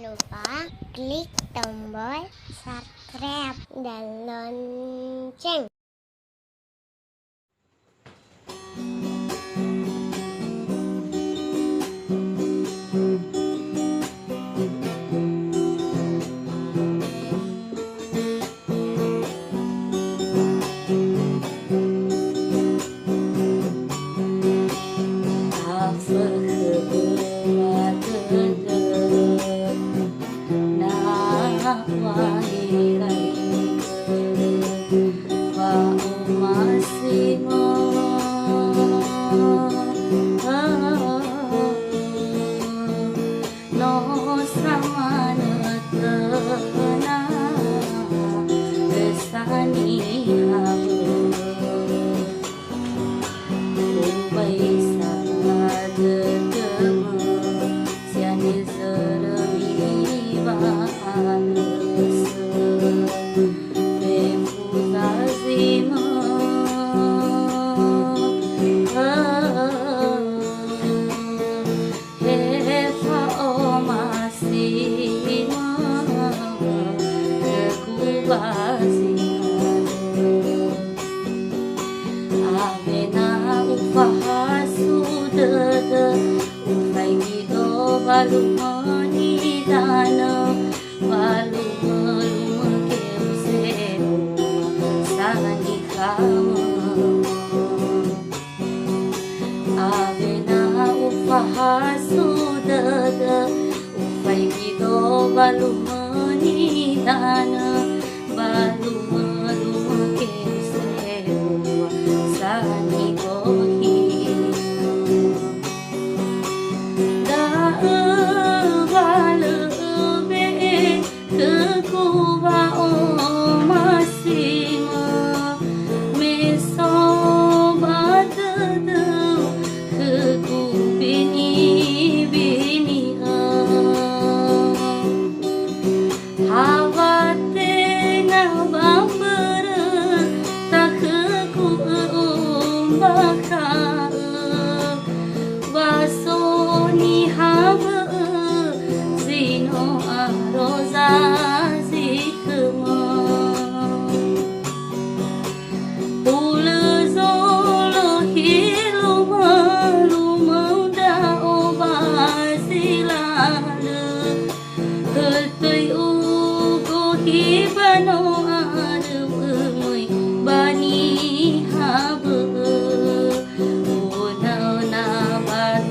lupa klik tombol subscribe dan lonceng. Balu manidana, balu keu seno, sani kama. Avena ufahasu dada, ufai gido balu manidana, balu keu seno, sani kohi.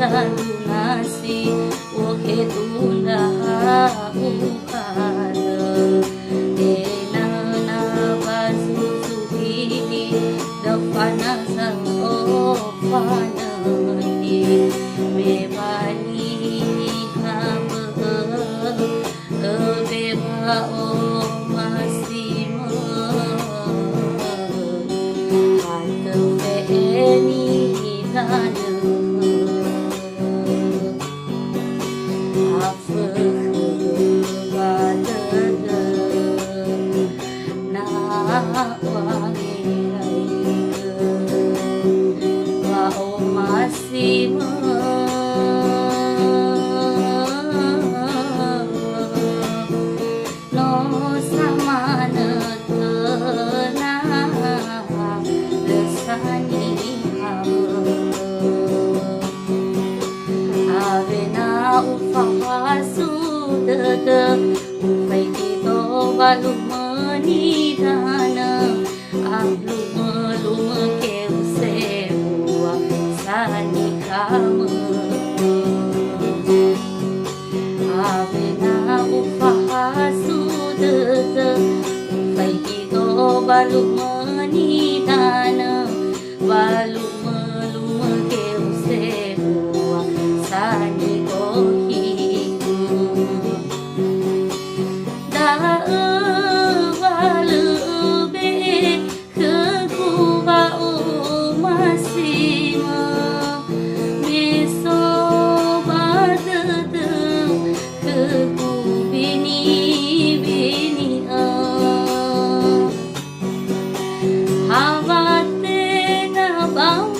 Lunasi oke tunda ukana enana basu suhini dapana sang opana di mebani hamba beba o masima hata feeni hidana. Ufai kita balu manidana, ablu keu sewa sani kama. Avena ufahasu dada, ufai kita balu manidana, balu keu sewa sani kohi. Bang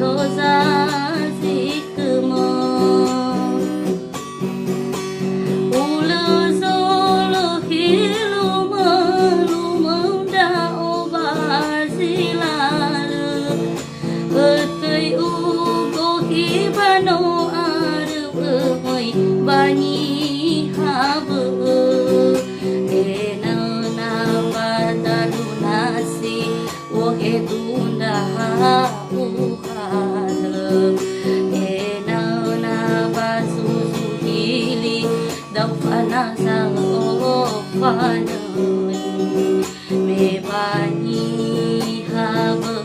roza zikma ula zolo hiluma lumanda obazilala Betai ugo hibano arwai bani habe ena na badalu nasi wohe tunda uhala ena na basusu hili dafana sa ofana me bani habe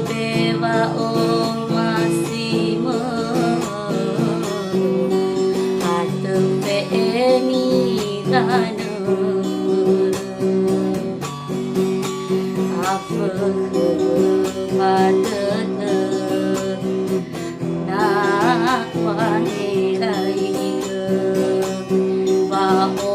beva ong masima hata peeni dana apa pada nak panilai bahwa